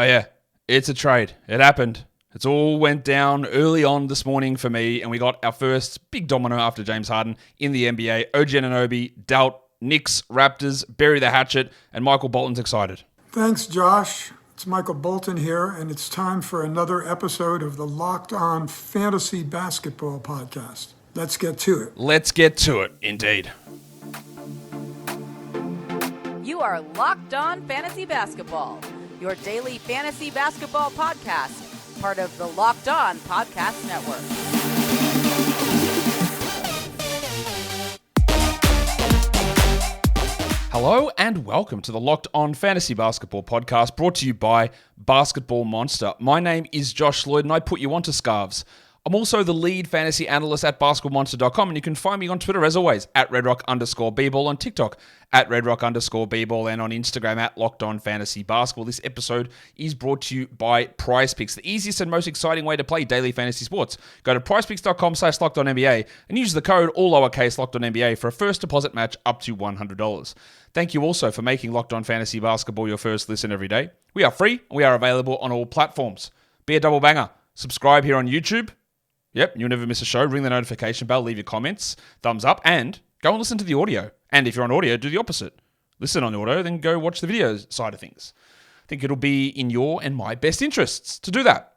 Oh yeah, it's a trade. It happened. It's all went down early on this morning for me, and we got our first big domino after James Harden in the NBA. OG Anunoby dealt Knicks, Raptors, bury the hatchet, and Michael Bolton's excited. Thanks, Josh. It's Michael Bolton here, and it's time for another episode of the Locked On Fantasy Basketball Podcast. Let's get to it. Let's get to it, indeed. You are Locked On Fantasy Basketball, your daily fantasy basketball podcast, part of the Locked On Podcast Network. Hello and welcome to the Locked On Fantasy Basketball Podcast, brought to you by Basketball Monster. My name is Josh Lloyd, and I put you onto scarves. I'm also the lead fantasy analyst at basketballmonster.com, and you can find me on Twitter as always at redrock_bball, on TikTok at redrock_bball, and on Instagram at LockedOnFantasyBasketball. This episode is brought to you by PrizePicks, the easiest and most exciting way to play daily fantasy sports. Go to prizepicks.com/LockedOnNBA and use the code all lowercase LockedOnNBA for a first deposit match up to $100. Thank you also for making Locked On Fantasy Basketball your first listen every day. We are free, and we are available on all platforms. Be a double banger. Subscribe here on YouTube. Yep, you'll never miss a show. Ring the notification bell, leave your comments, thumbs up, and go and listen to the audio. And if you're on audio, do the opposite. Listen on the audio, then go watch the video side of things. I think it'll be in your and my best interests to do that.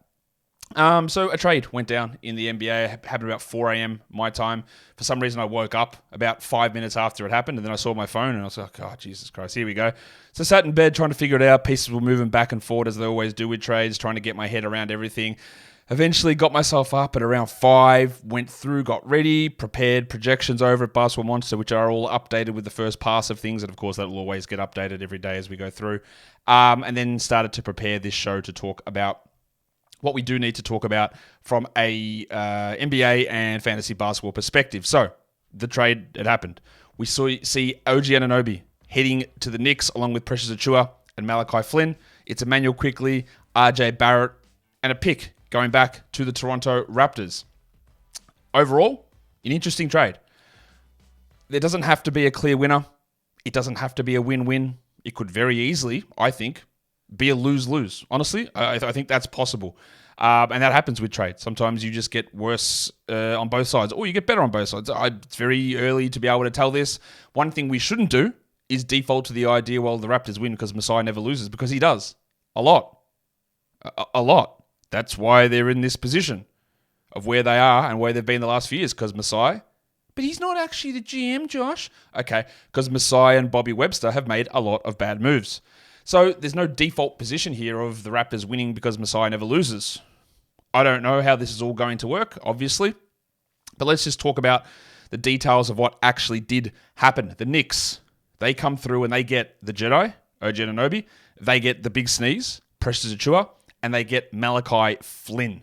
So a trade went down in the NBA. It happened about 4 a.m. my time. For some reason, I woke up about 5 minutes after it happened, and then I saw my phone, and I was like, oh, Jesus Christ, here we go. So I sat in bed trying to figure it out. Pieces were moving back and forth, as they always do with trades, trying to get my head around everything. Eventually got myself up at around 5, went through, got ready, prepared projections over at Basketball Monster, which are all updated with the first pass of things. And of course, that will always get updated every day as we go through. And then started to prepare this show to talk about what we do need to talk about from a NBA and fantasy basketball perspective. So the trade, it happened. We see OG Anunoby heading to the Knicks along with Precious Achiuwa and Malachi Flynn. It's Immanuel-Quickley, RJ Barrett, and a pick going back to the Toronto Raptors. Overall, an interesting trade. There doesn't have to be a clear winner. It doesn't have to be a win-win. It could very easily, I think, be a lose-lose. Honestly, I think that's possible. And that happens with trades. Sometimes you just get worse on both sides, or you get better on both sides. It's very early to be able to tell this. One thing we shouldn't do is default to the idea, well, the Raptors win because Masai never loses, because he does. A lot. A lot. That's why they're in this position of where they are and where they've been the last few years, because Masai. But he's not actually the GM, Josh. Okay, because Masai and Bobby Webster have made a lot of bad moves. So there's no default position here of the Raptors winning because Masai never loses. I don't know how this is all going to work, obviously. But let's just talk about the details of what actually did happen. The Knicks, they come through and they get the Jedi, OG Anunoby. They get the big sneeze, Precious Achiuwa, and they get Malachi Flynn.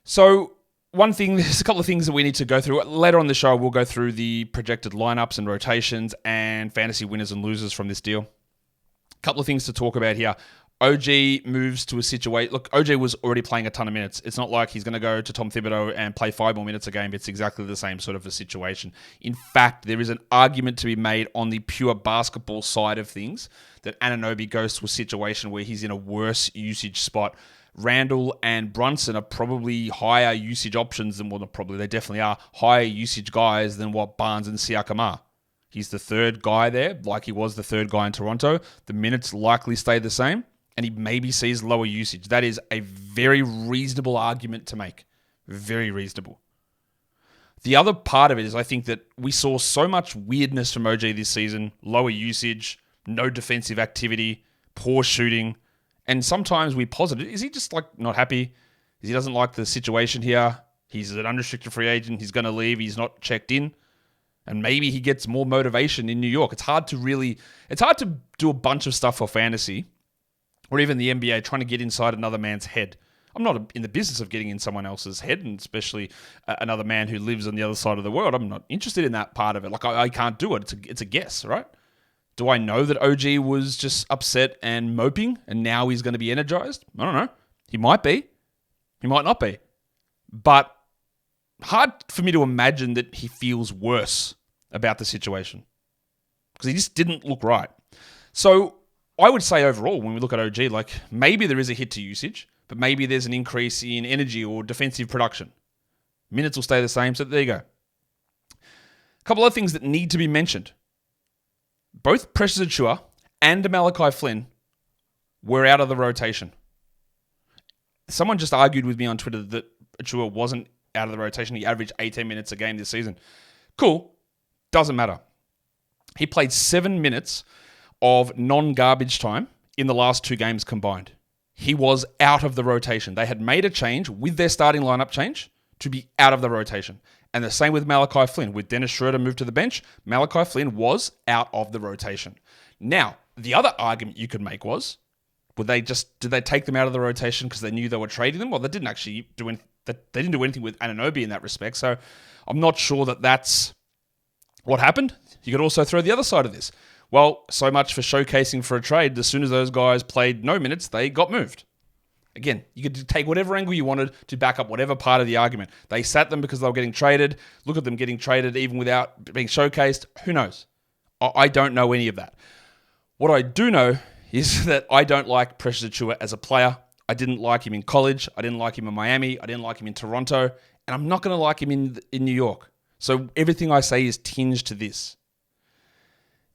So one thing, there's a couple of things that we need to go through. Later on in the show, we'll go through the projected lineups and rotations and fantasy winners and losers from this deal. A couple of things to talk about here. OG moves to a situation. Look, OG was already playing a ton of minutes. It's not like he's going to go to Tom Thibodeau and play 5 more minutes a game. It's exactly the same sort of a situation. In fact, there is an argument to be made on the pure basketball side of things that Anunoby goes to a situation where he's in a worse usage spot. Randall and Brunson are probably higher usage options than, well, not probably, they definitely are higher usage guys than what Barnes and Siakam are. He's the third guy there, like he was the third guy in Toronto. The minutes likely stay the same, and he maybe sees lower usage. That is a very reasonable argument to make. Very reasonable. The other part of it is I think that we saw so much weirdness from OG this season. Lower usage, no defensive activity, poor shooting. And sometimes we posit it. Is he just like not happy? He doesn't like the situation here. He's an unrestricted free agent. He's going to leave. He's not checked in. And maybe he gets more motivation in New York. It's hard to do a bunch of stuff for fantasy or even the NBA trying to get inside another man's head. I'm not in the business of getting in someone else's head, and especially another man who lives on the other side of the world. I'm not interested in that part of it. Like, I can't do it. It's a guess, right? Do I know that OG was just upset and moping and now he's going to be energized? I don't know. He might be. He might not be. But hard for me to imagine that he feels worse about the situation because he just didn't look right. So I would say overall, when we look at OG, like maybe there is a hit to usage, but maybe there's an increase in energy or defensive production. Minutes will stay the same, so there you go. A couple of things that need to be mentioned. Both Precious Achiuwa and Malachi Flynn were out of the rotation. Someone just argued with me on Twitter that Achiuwa wasn't out of the rotation. He averaged 18 minutes a game this season. Cool. Doesn't matter. He played 7 minutes of non-garbage time in the last 2 games combined. He was out of the rotation. They had made a change with their starting lineup change to be out of the rotation. And the same with Malachi Flynn. With Dennis Schroeder moved to the bench, Malachi Flynn was out of the rotation. Now, the other argument you could make was, did they take them out of the rotation because they knew they were trading them? Well, they didn't actually do anything. They didn't do anything with Anunoby in that respect. So I'm not sure that that's what happened. You could also throw the other side of this. Well, so much for showcasing for a trade. As soon as those guys played no minutes, they got moved. Again, you could take whatever angle you wanted to back up whatever part of the argument. They sat them because they were getting traded. Look at them getting traded even without being showcased. Who knows? I don't know any of that. What I do know is that I don't like Precious Achiuwa as a player. I didn't like him in college. I didn't like him in Miami. I didn't like him in Toronto. And I'm not going to like him in New York. So everything I say is tinged to this.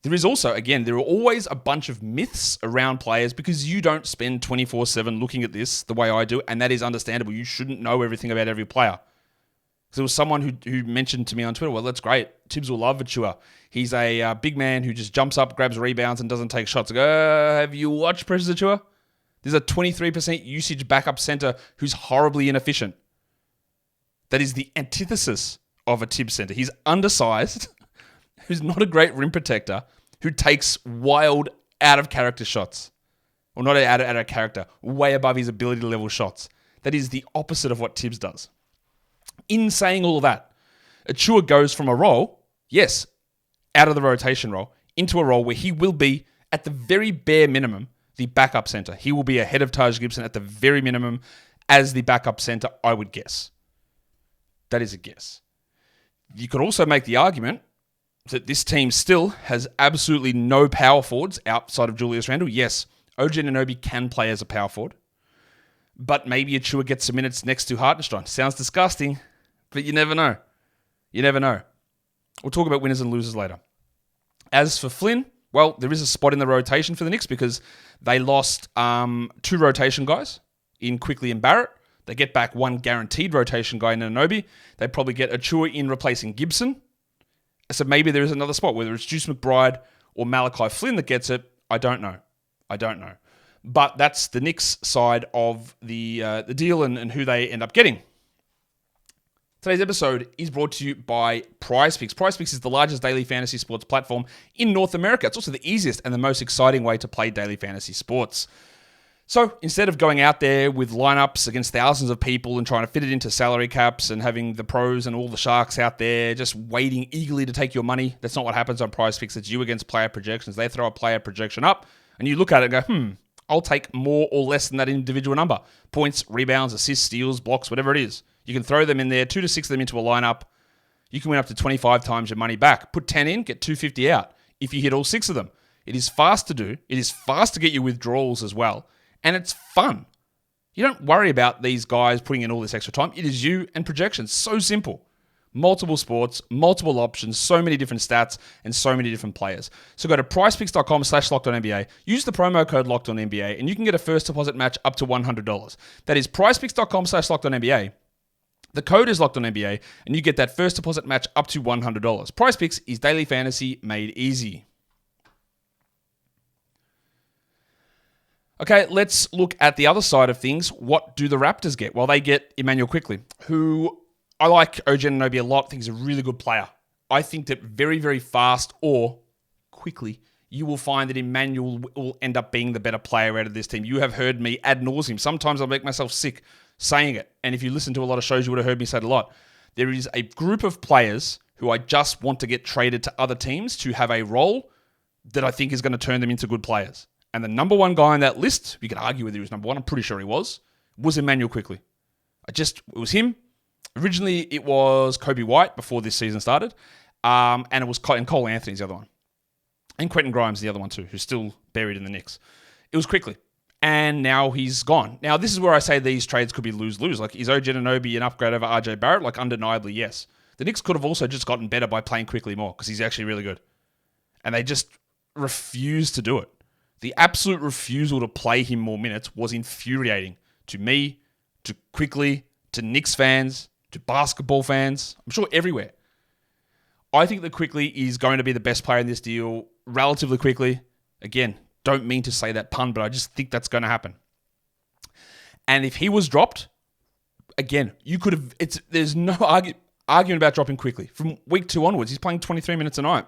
There is also, again, there are always a bunch of myths around players because you don't spend 24/7 looking at this the way I do, and that is understandable. You shouldn't know everything about every player. Because there was someone who mentioned to me on Twitter, well, that's great. Tibbs will love Achiuwa. He's a big man who just jumps up, grabs rebounds, and doesn't take shots. I go, have you watched Precious Achiuwa? There's a 23% usage backup center who's horribly inefficient. That is the antithesis of a Tibbs center. He's undersized, who's not a great rim protector, who takes wild, out-of-character shots. Or not out of character, way above his ability to level shots. That is the opposite of what Tibbs does. In saying all of that, Achiuwa goes from a role, yes, out of the rotation role, into a role where he will be, at the very bare minimum, the backup center. He will be ahead of Taj Gibson at the very minimum as the backup center, I would guess. That is a guess. You could also make the argument that this team still has absolutely no power forwards outside of Julius Randle. Yes, OG Anunoby can play as a power forward, but maybe Achiuwa gets some minutes next to Hartenstein. Sounds disgusting, but you never know. You never know. We'll talk about winners and losers later. As for Flynn, well, there is a spot in the rotation for the Knicks because they lost 2 rotation guys in Quickley and Barrett. They get back 1 guaranteed rotation guy in Anunoby. They probably get Achiuwa in replacing Gibson. So maybe there is another spot, whether it's Juice McBride or Malachi Flynn that gets it. I don't know. But that's the Knicks side of the deal and who they end up getting. Today's episode is brought to you by PrizePicks. PrizePicks is the largest daily fantasy sports platform in North America. It's also the easiest and the most exciting way to play daily fantasy sports. So instead of going out there with lineups against thousands of people and trying to fit it into salary caps and having the pros and all the sharks out there just waiting eagerly to take your money, that's not what happens on PrizePicks. It's you against player projections. They throw a player projection up and you look at it and go, I'll take more or less than that individual number. Points, rebounds, assists, steals, blocks, whatever it is. You can throw them in there, 2 to 6 of them into a lineup. You can win up to 25 times your money back. Put 10 in, get 250 out if you hit all 6 of them. It is fast to do. It is fast to get your withdrawals as well. And it's fun. You don't worry about these guys putting in all this extra time. It is you and projections. So simple. Multiple sports, multiple options, so many different stats, and so many different players. So go to prizepicks.com/LockedOnNBA, use the promo code LockedOnNBA, and you can get a first deposit match up to $100. That is prizepicks.com/LockedOnNBA. The code is LockedOnNBA, and you get that first deposit match up to $100. PrizePicks is daily fantasy made easy. Okay, let's look at the other side of things. What do the Raptors get? Well, they get Immanuel-Quickley, who I like OG Anunoby a lot. I think he's a really good player. I think that very, very fast or quickly, you will find that Immanuel will end up being the better player out of this team. You have heard me ad nauseum. Sometimes I make myself sick saying it. And if you listen to a lot of shows, you would have heard me say it a lot. There is a group of players who I just want to get traded to other teams to have a role that I think is going to turn them into good players. And the number one guy on that list, you could argue whether he was number one, I'm pretty sure he was Immanuel-Quickley. It was him. Originally, it was Kobe White before this season started. And it was Cole Anthony's the other one. And Quentin Grimes, the other one too, who's still buried in the Knicks. It was Quickley. And now he's gone. Now, this is where I say these trades could be lose-lose. Like, is OG Anunoby an upgrade over RJ Barrett? Like, undeniably, yes. The Knicks could have also just gotten better by playing Quickley more because he's actually really good. And they just refuse to do it. The absolute refusal to play him more minutes was infuriating to me, to Quickley, to Knicks fans, to basketball fans. I'm sure everywhere. I think that Quickley is going to be the best player in this deal relatively quickly. Again, don't mean to say that pun, but I just think that's going to happen. And if he was dropped, again, you could have. There's no argument about dropping Quickley. From week 2 onwards, he's playing 23 minutes a night.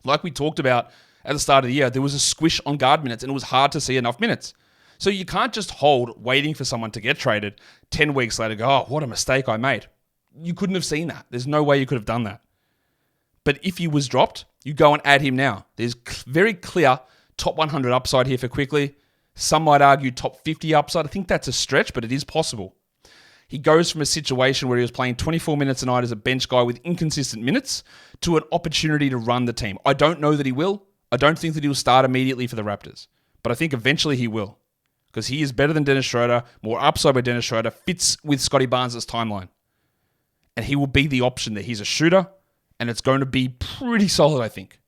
Like we talked about at the start of the year, there was a squish on guard minutes, and it was hard to see enough minutes. So you can't just hold waiting for someone to get traded 10 weeks later, go, oh, what a mistake I made. You couldn't have seen that. There's no way you could have done that. But if he was dropped, you go and add him now. There's very clear top 100 upside here for Quickley. Some might argue top 50 upside. I think that's a stretch, but it is possible. He goes from a situation where he was playing 24 minutes a night as a bench guy with inconsistent minutes to an opportunity to run the team. I don't know that he will. I don't think that he'll start immediately for the Raptors. But I think eventually he will. Because he is better than Dennis Schroeder, more upside by Dennis Schroeder, fits with Scotty Barnes' timeline. And he will be the option there. He's a shooter, and it's going to be pretty solid, I think.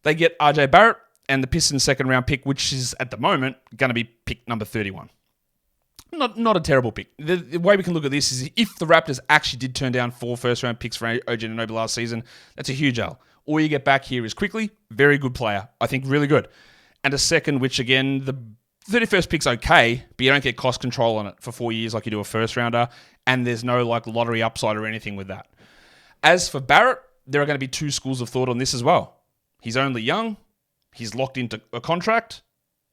They get RJ Barrett and the Pistons' second round pick, which is, at the moment, going to be pick number 31. Not a terrible pick. The way we can look at this is if the Raptors actually did turn down 4 first-round picks for OG Anunoby last season, that's a huge L. All you get back here is Quickley, very good player. I think really good. And a second, which again, the 31st pick's okay, but you don't get cost control on it for 4 years like you do a first-rounder, and there's no like lottery upside or anything with that. As for Barrett, there are going to be 2 schools of thought on this as well. He's only young. He's locked into a contract.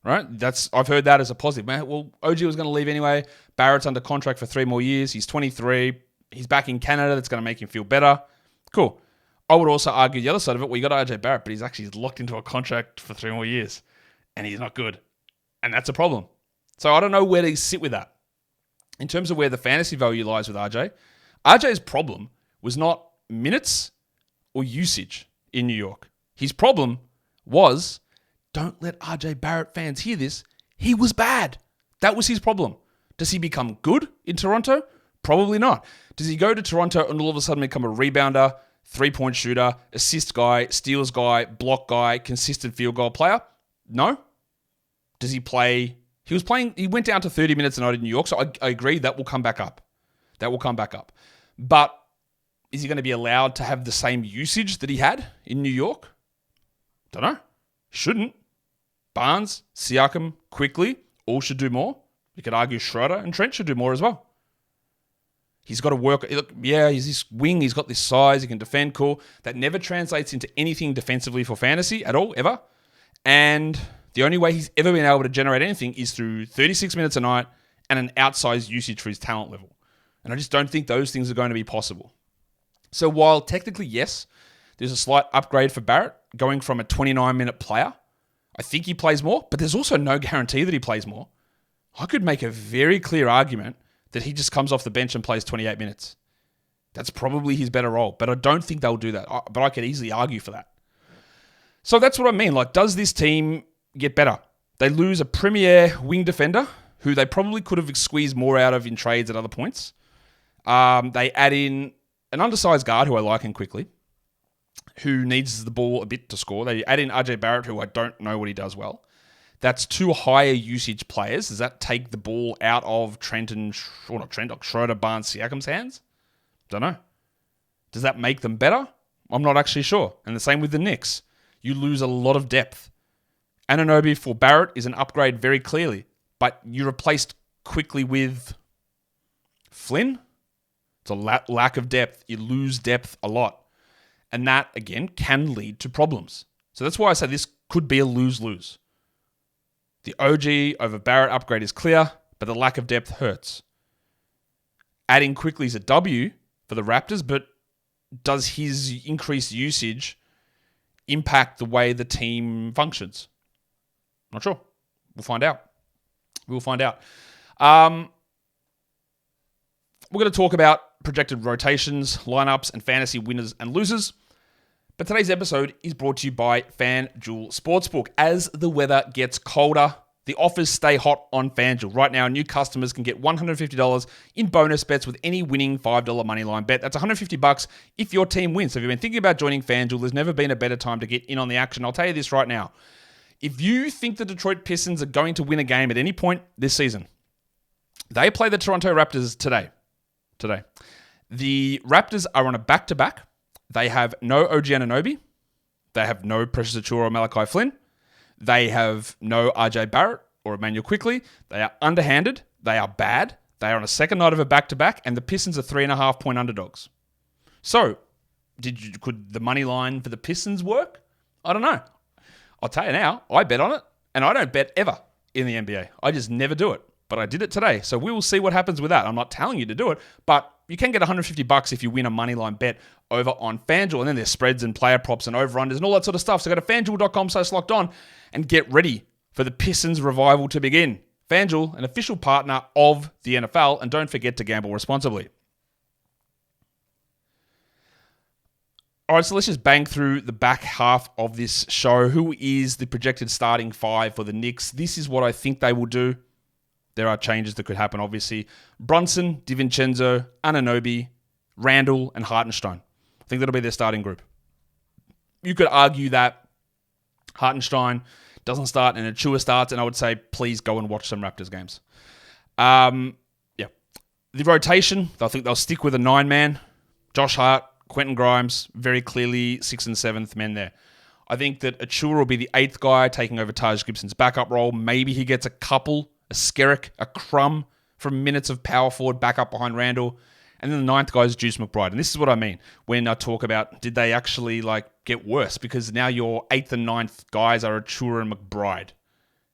Right? I've heard that as a positive. Man, well, OG was going to leave anyway. Barrett's under contract for 3 more years. He's 23. He's back in Canada. That's going to make him feel better. Cool. I would also argue the other side of it. Well, you got RJ Barrett, but he's actually locked into a contract for 3 more years. And he's not good. And that's a problem. So I don't know where to sit with that. In terms of where the fantasy value lies with RJ, RJ's problem was not minutes or usage in New York. His problem was... Don't let RJ Barrett fans hear this. He was bad. That was his problem. Does he become good in Toronto? Probably not. Does he go to Toronto and all of a sudden become a rebounder, 3-point shooter, assist guy, steals guy, block guy, consistent field goal player? No. Does he play? He went down to 30 minutes a night in New York, so I agree that will come back up. But is he going to be allowed to have the same usage that he had in New York? Don't know. Shouldn't. Barnes, Siakam, Quickley, all should do more. You could argue Schroeder and Trent should do more as well. He's got to work. Look, yeah, he's this wing. He's got this size. He can defend cool. That never translates into anything defensively for fantasy at all, ever. And the only way he's ever been able to generate anything is through 36 minutes a night and an outsized usage for his talent level. And I just don't think those things are going to be possible. So while technically, yes, there's a slight upgrade for Barrett going from a 29-minute player. I think he plays more, but there's also no guarantee that he plays more. I could make a very clear argument that he just comes off the bench and plays 28 minutes. That's probably his better role, but I don't think they'll do that. But I could easily argue for that. So that's what I mean. Like, does this team get better? They lose a premier wing defender who they probably could have squeezed more out of in trades at other points. They add in an undersized guard who I like in Quickley, who needs the ball a bit to score. They add in RJ Barrett, who I don't know what he does well. That's 2 higher usage players. Does that take the ball out of Schroeder, Barnes, Siakam's hands? Don't know. Does that make them better? I'm not actually sure. And the same with the Knicks. You lose a lot of depth. Anunoby for Barrett is an upgrade very clearly, but you replaced Quickley with Flynn. It's a lack of depth. You lose depth a lot. And that, again, can lead to problems. So that's why I say this could be a lose-lose. The OG over Barrett upgrade is clear, but the lack of depth hurts. Adding Quickley is a W for the Raptors, but does his increased usage impact the way the team functions? Not sure. We'll find out. We're going to talk about projected rotations, lineups, and fantasy winners and losers. But today's episode is brought to you by FanDuel Sportsbook. As the weather gets colder, the offers stay hot on FanDuel. Right now, new customers can get $150 in bonus bets with any winning $5 moneyline bet. That's $150 if your team wins. So if you've been thinking about joining FanDuel, there's never been a better time to get in on the action. I'll tell you this right now. If you think the Detroit Pistons are going to win a game at any point this season, they play the Toronto Raptors today. The Raptors are on a back-to-back. They have no OG Anunoby. They have no Precious Achiuwa or Malachi Flynn. They have no RJ Barrett or Immanuel-Quickley. They are underhanded. They are bad. They are on a second night of a back-to-back, and the Pistons are 3.5-point underdogs. So, could the money line for the Pistons work? I don't know. I'll tell you now, I bet on it, and I don't bet ever in the NBA. I just never do it, but I did it today. So we will see what happens with that. I'm not telling you to do it, but you can get $150 if you win a moneyline bet over on FanDuel. And then there's spreads and player props and over-unders and all that sort of stuff. So go to FanDuel.com/lockedon and get ready for the Pistons revival to begin. FanDuel, an official partner of the NFL, and don't forget to gamble responsibly. All right, so let's just bang through the back half of this show. Who is the projected starting five for the Knicks? This is what I think they will do. There are changes that could happen, obviously. Brunson, DiVincenzo, Anunoby, Randall, and Hartenstein. I think that'll be their starting group. You could argue that Hartenstein doesn't start and Achiuwa starts, and I would say, please go and watch some Raptors games. The rotation, I think they'll stick with a 9-man. Josh Hart, Quentin Grimes, very clearly 6th and 7th men there. I think that Achiuwa will be the 8th guy, taking over Taj Gibson's backup role. Maybe he gets a Skerrick, a crumb from minutes of power forward back up behind Randall. And then the 9th guy is Juice McBride. And this is what I mean when I talk about did they actually get worse? Because now your 8th and 9th guys are Achiuwa and McBride.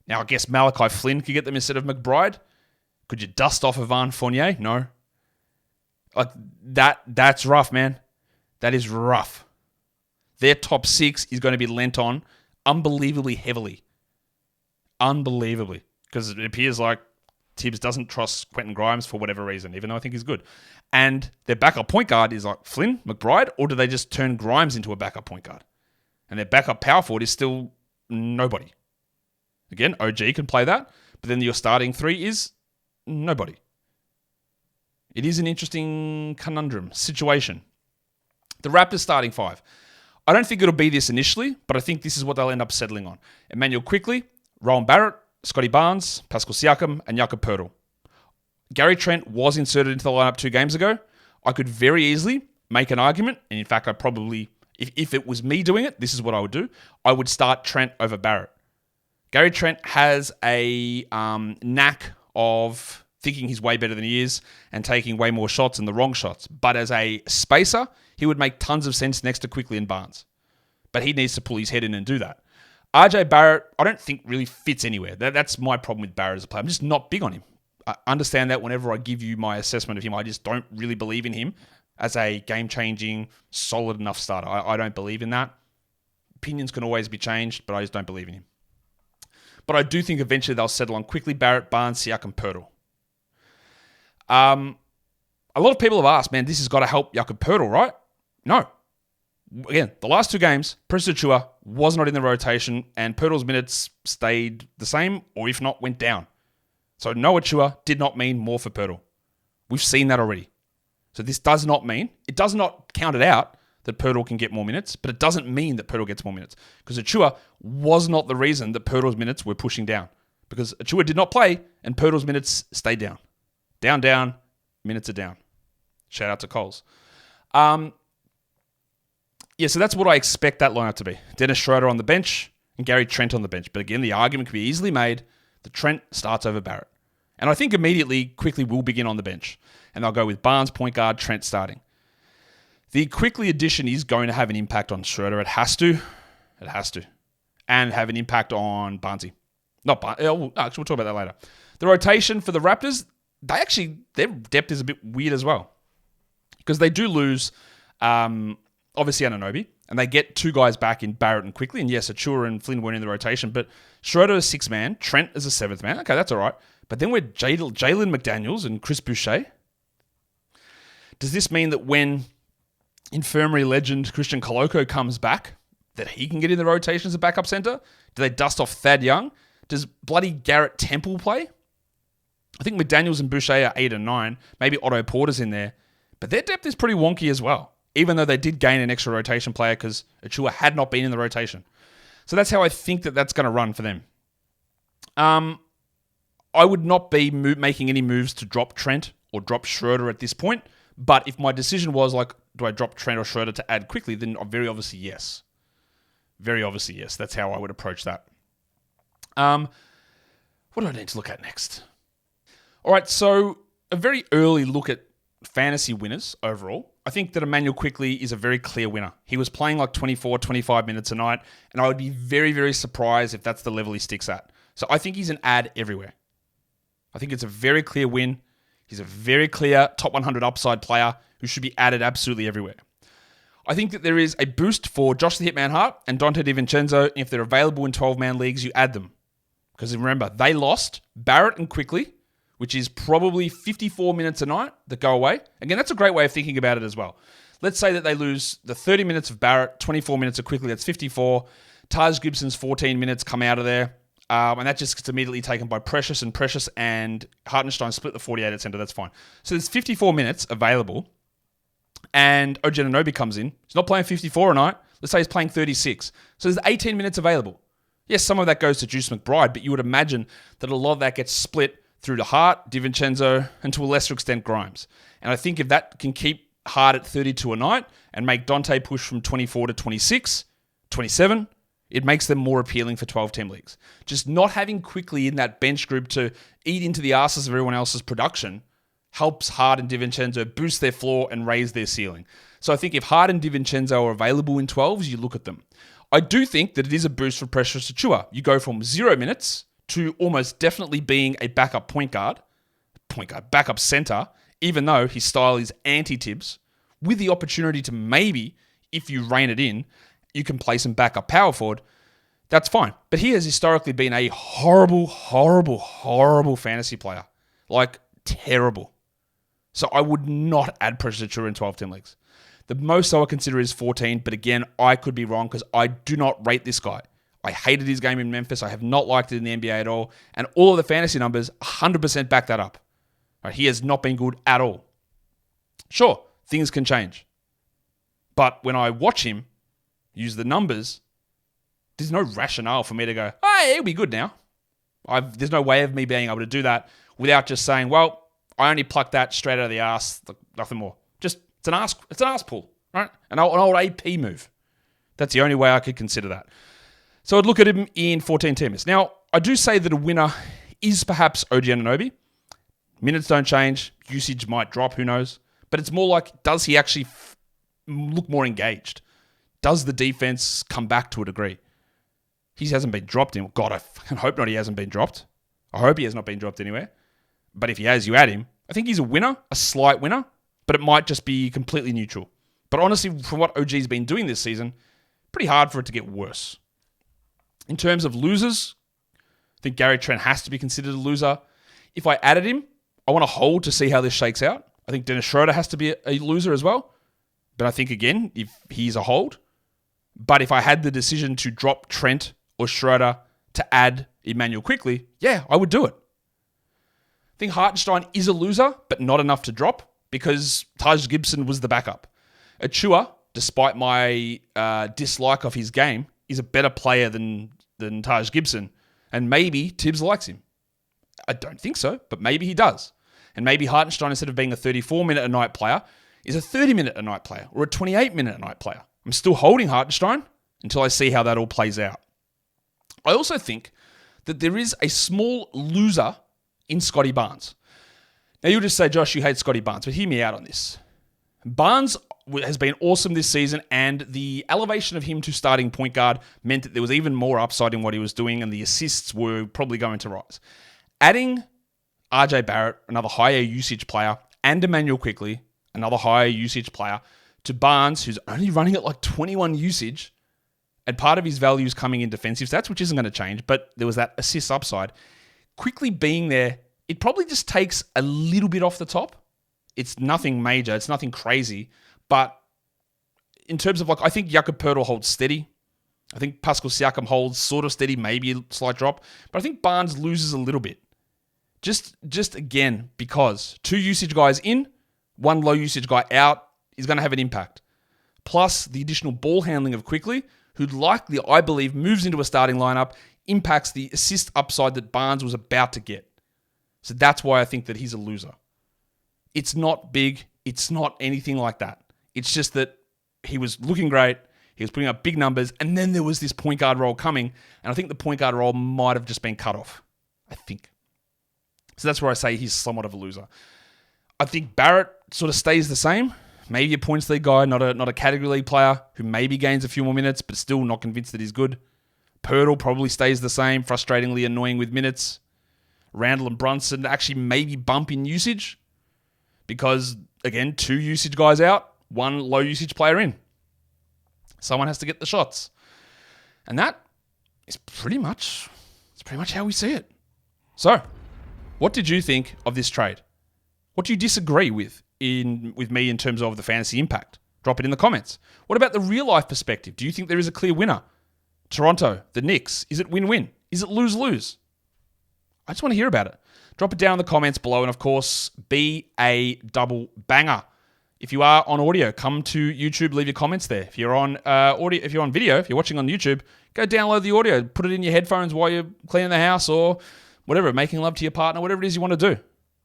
Now I guess Malachi Flynn could get them instead of McBride. Could you dust off Evan Fournier? No. That's rough, man. That is rough. Their top 6 is going to be lent on unbelievably heavily. Unbelievably. Because it appears like Tibbs doesn't trust Quentin Grimes for whatever reason, even though I think he's good. And their backup point guard is like Flynn, McBride, or do they just turn Grimes into a backup point guard? And their backup power forward is still nobody. Again, OG can play that, but then your starting 3 is nobody. It is an interesting conundrum situation. The Raptors starting 5. I don't think it'll be this initially, but I think this is what they'll end up settling on. Immanuel-Quickley, Rowan Barrett, Scotty Barnes, Pascal Siakam, and Jakob Poeltl. Gary Trent was inserted into the lineup 2 games ago. I could very easily make an argument, and in fact, I probably, if it was me doing it, this is what I would do. I would start Trent over Barrett. Gary Trent has a knack of thinking he's way better than he is and taking way more shots and the wrong shots. But as a spacer, he would make tons of sense next to Quickley and Barnes. But he needs to pull his head in and do that. RJ Barrett, I don't think really fits anywhere. That's my problem with Barrett as a player. I'm just not big on him. I understand that whenever I give you my assessment of him, I just don't really believe in him as a game-changing, solid enough starter. I don't believe in that. Opinions can always be changed, but I just don't believe in him. But I do think eventually they'll settle on Quickley, Barrett, Barnes, Siakam, Poeltl. A lot of people have asked, man, this has got to help Jakob Poeltl, right? No. Again, the last 2 games, Precious Achiuwa was not in the rotation, and Poeltl's minutes stayed the same, or if not, went down. So no Achiuwa did not mean more for Poeltl. We've seen that already. So this does not mean, it does not count it out that Poeltl can get more minutes, but it doesn't mean that Poeltl gets more minutes. Because Achiuwa was not the reason that Poeltl's minutes were pushing down. Because Achiuwa did not play, and Poeltl's minutes stayed down. Down, minutes are down. Shout out to Coles. So that's what I expect that lineup to be. Dennis Schroeder on the bench and Gary Trent on the bench. But again, the argument can be easily made that Trent starts over Barrett. And I think immediately Quickley will begin on the bench. And they'll go with Barnes, point guard, Trent starting. The Quickley addition is going to have an impact on Schroeder. It has to. And have an impact on Barnesy. Not Barnes. Actually, we'll talk about that later. The rotation for the Raptors, their depth is a bit weird as well. Because they do lose... obviously Anunoby, and they get 2 guys back in Barrett and Quickley. And yes, Achiuwa and Flynn weren't in the rotation, but Schroeder is 6th man, Trent is a 7th man. Okay, that's all right. But then we're Jalen McDaniels and Chris Boucher. Does this mean that when infirmary legend Christian Koloko comes back, that he can get in the rotation as a backup center? Do they dust off Thad Young? Does bloody Garrett Temple play? I think McDaniels and Boucher are 8 and 9. Maybe Otto Porter's in there. But their depth is pretty wonky as well, even though they did gain an extra rotation player because Achiuwa had not been in the rotation. So that's how I think that's going to run for them. I would not be making any moves to drop Trent or drop Schroeder at this point. But if my decision was like, do I drop Trent or Schroeder to add quickly, then very obviously yes. Very obviously yes. That's how I would approach that. What do I need to look at next? All right, so a very early look at fantasy winners overall. I think that Immanuel Quickley is a very clear winner. He was playing like 24, 25 minutes a night, and I would be very, very surprised if that's the level he sticks at. So I think he's an add everywhere. I think it's a very clear win. He's a very clear top 100 upside player who should be added absolutely everywhere. I think that there is a boost for Josh the Hitman Hart and Dante DiVincenzo. If they're available in 12-man leagues, you add them. Because remember, they lost Barrett and Quickley, which is probably 54 minutes a night that go away. Again, that's a great way of thinking about it as well. Let's say that they lose the 30 minutes of Barrett, 24 minutes of Quickley, that's 54. Taj Gibson's 14 minutes come out of there. And that just gets immediately taken by Precious and Hartenstein split the 48 at center. That's fine. So there's 54 minutes available. And OG Anunoby comes in. He's not playing 54 a night. Let's say he's playing 36. So there's 18 minutes available. Yes, some of that goes to Juice McBride, but you would imagine that a lot of that gets split through to Hart, DiVincenzo, and to a lesser extent Grimes. And I think if that can keep Hart at 32 a night and make Dante push from 24 to 26, 27, it makes them more appealing for 12-team leagues. Just not having Quickley in that bench group to eat into the asses of everyone else's production helps Hart and DiVincenzo boost their floor and raise their ceiling. So I think if Hart and DiVincenzo are available in 12s, you look at them. I do think that it is a boost for Precious Achiuwa. You go from 0 minutes to almost definitely being a backup backup center, even though his style is anti-Tibbs, with the opportunity to maybe, if you rein it in, you can play some backup power forward. That's fine. But he has historically been a horrible, horrible, horrible fantasy player. Like, terrible. So I would not add Precious Achiuwa in 12-team leagues. The most I would consider is 14, but again, I could be wrong because I do not rate this guy. I hated his game in Memphis. I have not liked it in the NBA at all. And all of the fantasy numbers 100% back that up. Right, he has not been good at all. Sure, things can change. But when I watch him use the numbers, there's no rationale for me to go, hey, he'll be good now. There's no way of me being able to do that without just saying, well, I only plucked that straight out of the ass, nothing more. Just, it's an ass pull, right? An old AP move. That's the only way I could consider that. So I'd look at him in 14 teamers. Now, I do say that a winner is perhaps OG Anunoby. Minutes don't change. Usage might drop. Who knows? But it's more like, does he actually look more engaged? Does the defense come back to a degree? He hasn't been dropped in. God, I hope not he hasn't been dropped. I hope he has not been dropped anywhere. But if he has, you add him. I think he's a winner, a slight winner, but it might just be completely neutral. But honestly, from what OG's been doing this season, pretty hard for it to get worse. In terms of losers, I think Gary Trent has to be considered a loser. If I added him, I want to hold to see how this shakes out. I think Dennis Schroeder has to be a loser as well. But I think, again, if he's a hold. But if I had the decision to drop Trent or Schroeder to add Immanuel Quickley, yeah, I would do it. I think Hartenstein is a loser, but not enough to drop because Taj Gibson was the backup. Achiuwa, despite my dislike of his game, is a better player than Taj Gibson. And maybe Tibbs likes him. I don't think so, but maybe he does. And maybe Hartenstein, instead of being a 34-minute-a-night player, is a 30-minute-a-night player or a 28-minute-a-night player. I'm still holding Hartenstein until I see how that all plays out. I also think that there is a small loser in Scotty Barnes. Now, you'll just say, Josh, you hate Scotty Barnes, but hear me out on this. Barnes has been awesome this season, and the elevation of him to starting point guard meant that there was even more upside in what he was doing, and the assists were probably going to rise. Adding RJ Barrett, another higher usage player, and Immanuel Quickley, another higher usage player, to Barnes, who's only running at like 21 usage, and part of his value is coming in defensive stats, which isn't going to change, but there was that assist upside. Quickley being there, it probably just takes a little bit off the top. It's nothing major, it's nothing crazy, but in terms of like, I think Jakob Poeltl holds steady. I think Pascal Siakam holds sort of steady, maybe a slight drop. But I think Barnes loses a little bit. Just again, because 2 usage guys in, 1 low usage guy out is going to have an impact. Plus the additional ball handling of Quickley, who likely, I believe, moves into a starting lineup, impacts the assist upside that Barnes was about to get. So that's why I think that he's a loser. It's not big. It's not anything like that. It's just that he was looking great. He was putting up big numbers. And then there was this point guard role coming. And I think the point guard role might have just been cut off. I think. So that's where I say he's somewhat of a loser. I think Barrett sort of stays the same. Maybe a points league guy, not a category league player who maybe gains a few more minutes, but still not convinced that he's good. Poeltl probably stays the same, frustratingly annoying with minutes. Randall and Brunson actually maybe bump in usage because, again, 2 usage guys out, 1 low usage player in. Someone has to get the shots. And that is pretty much how we see it. So, what did you think of this trade? What do you disagree with me in terms of the fantasy impact? Drop it in the comments. What about the real life perspective? Do you think there is a clear winner? Toronto, the Knicks, is it win-win? Is it lose-lose? I just want to hear about it. Drop it down in the comments below, and of course, be a double banger. If you are on audio, come to YouTube, leave your comments there. If you're on audio, if you're on video, if you're watching on YouTube, go download the audio, put it in your headphones while you're cleaning the house or whatever, making love to your partner, whatever it is you want to do.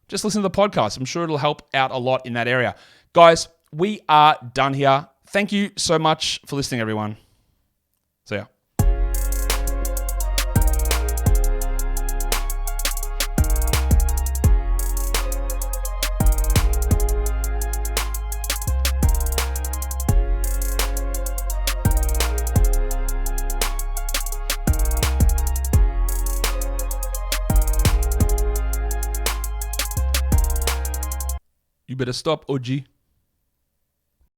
Just listen to the podcast. I'm sure it'll help out a lot in that area. Guys, we are done here. Thank you so much for listening, everyone. See ya. You better stop, OG.